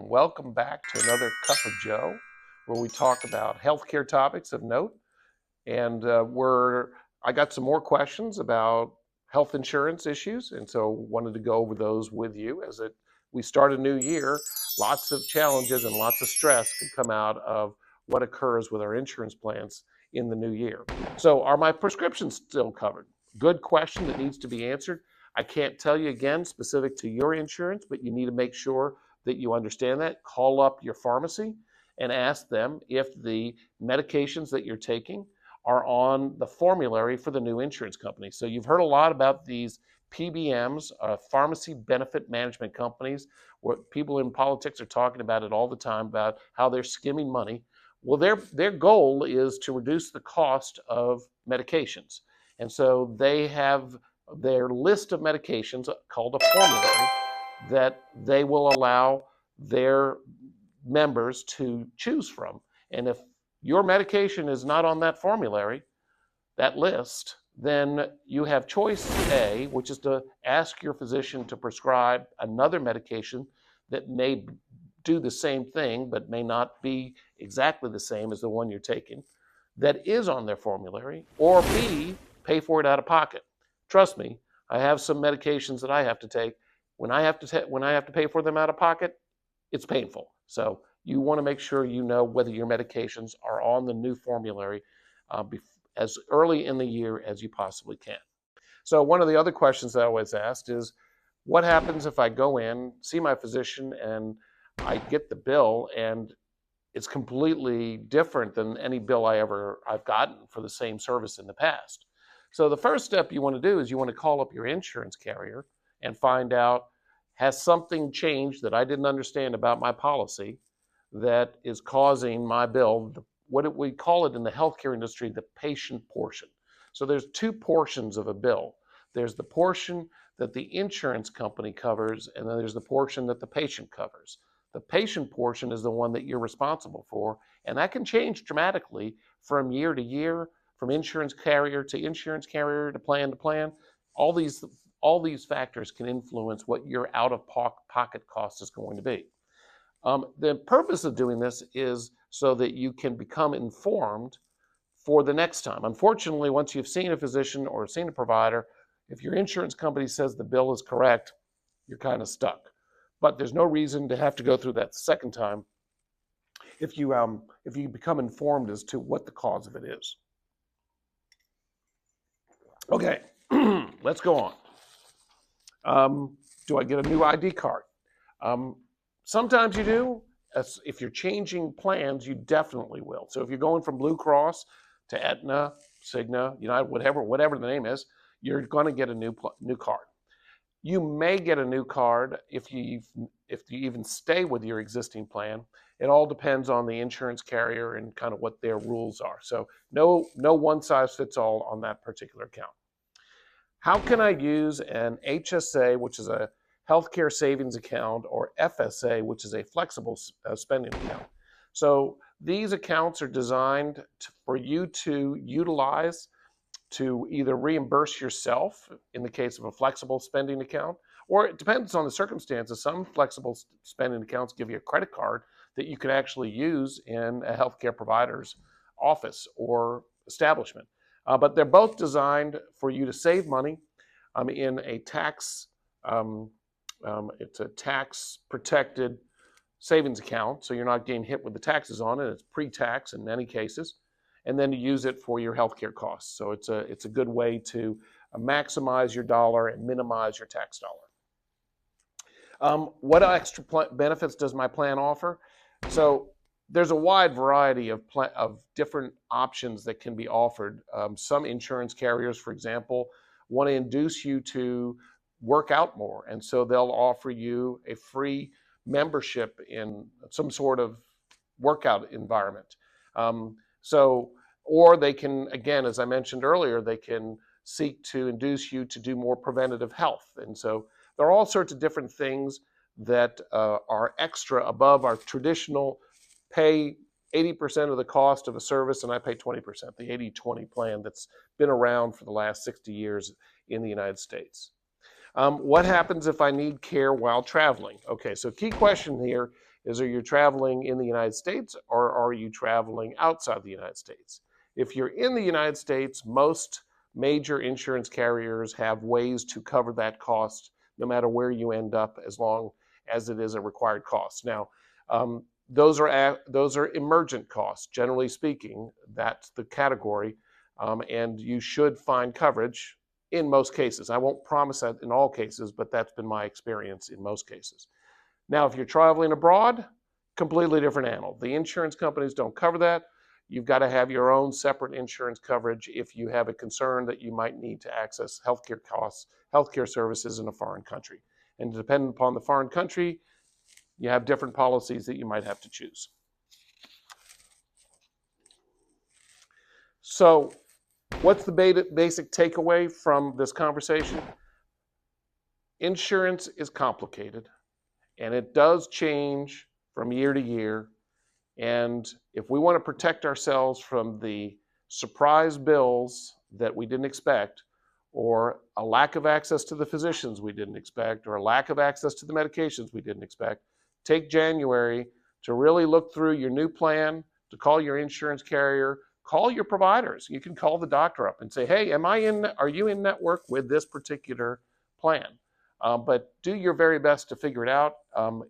and welcome back to another Cup of Joe, where we talk about healthcare topics of note. And I got some more questions about health insurance issues, and so wanted to go over those with you as we start a new year. Lots of challenges and lots of stress can come out of what occurs with our insurance plans in the new year. So, are my prescriptions still covered? Good question that needs to be answered. I can't tell you again specific to your insurance, but you need to make sure that you understand that. Call up your pharmacy and ask them if the medications that you're taking are on the formulary for the new insurance company. So you've heard a lot about these PBMs, pharmacy benefit management companies, where people in politics are talking about it all the time about how they're skimming money. Well, their goal is to reduce the cost of medications. And so they have their list of medications called a formulary that they will allow their members to choose from. And if your medication is not on that formulary, that list, then you have choice A, which is to ask your physician to prescribe another medication that may do the same thing, but may not be exactly the same as the one you're taking, that is on their formulary, or B, pay for it out of pocket. Trust me, I have some medications that I have to take. When I have to pay for them out of pocket, it's painful. So you want to make sure you know whether your medications are on the new formulary as early in the year as you possibly can. So one of the other questions I always asked is, what happens if I go in, see my physician, and I get the bill and it's completely different than any bill I've gotten for the same service in the past? So the first step you want to do is you want to call up your insurance carrier and find out, has something changed that I didn't understand about my policy that is causing my bill, what we call it in the healthcare industry, the patient portion. So there's two portions of a bill. There's the portion that the insurance company covers, and then there's the portion that the patient covers. The patient portion is the one that you're responsible for, and that can change dramatically from year to year, from insurance carrier to plan to plan. All these factors can influence what your out-of-pocket cost is going to be. The purpose of doing this is so that you can become informed for the next time. Unfortunately, once you've seen a physician or seen a provider, if your insurance company says the bill is correct, you're kind of stuck. But there's no reason to have to go through that the second time if you become informed as to what the cause of it is. Okay, let's go on. Do I get a new ID card? Sometimes you do. If you're changing plans, you definitely will. So if you're going from Blue Cross to Aetna, Cigna, United, whatever the name is, you're going to get a new card. You may get a new card if you even stay with your existing plan. It all depends on the insurance carrier and kind of what their rules are. So no one size fits all on that particular account. How can I use an HSA, which is a healthcare savings account, or FSA, which is a flexible spending account? So these accounts are designed for you to utilize to either reimburse yourself in the case of a flexible spending account, or it depends on the circumstances. Some flexible spending accounts give you a credit card that you can actually use in a healthcare provider's office or establishment. But they're both designed for you to save money in a it's a tax protected savings account, so you're not getting hit with the taxes on it. It's pre-tax in many cases, and then to use it for your healthcare costs. So it's a good way to maximize your dollar and minimize your tax dollar. What extra benefits does my plan offer? So there's a wide variety of different options that can be offered. Some insurance carriers, for example, want to induce you to work out more, and so they'll offer you a free membership in some sort of workout environment. Or they can, again, as I mentioned earlier, they can seek to induce you to do more preventative health. And so there are all sorts of different things that are extra above our traditional pay 80% of the cost of a service and I pay 20%, the 80-20 plan that's been around for the last 60 years in the United States. What happens if I need care while traveling? Okay, so key question here is, are you traveling in the United States or are you traveling outside the United States? If you're in the United States, most major insurance carriers have ways to cover that cost no matter where you end up, as long as it is a required cost. Now, those are emergent costs, generally speaking. That's the category, and you should find coverage in most cases. I won't promise that in all cases, but that's been my experience in most cases. Now, if you're traveling abroad, completely different animal. The insurance companies don't cover that. You've got to have your own separate insurance coverage if you have a concern that you might need to access healthcare costs, healthcare services in a foreign country. And depending upon the foreign country, you have different policies that you might have to choose. So, what's the basic takeaway from this conversation? Insurance is complicated, and it does change from year to year. And if we want to protect ourselves from the surprise bills that we didn't expect, or a lack of access to the physicians we didn't expect, or a lack of access to the medications we didn't expect, take January to really look through your new plan, to call your insurance carrier, call your providers. You can call the doctor up and say, hey, are you in network with this particular plan? But do your very best to figure it out.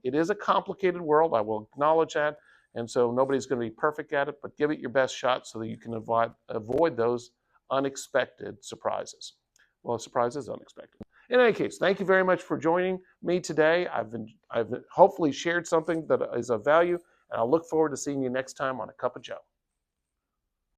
It is a complicated world, I will acknowledge that. And so nobody's going to be perfect at it, but give it your best shot so that you can avoid those unexpected surprises. Well, a surprise is unexpected. In any case, thank you very much for joining me today. I've hopefully shared something that is of value, and I'll look forward to seeing you next time on A Cup of Joe.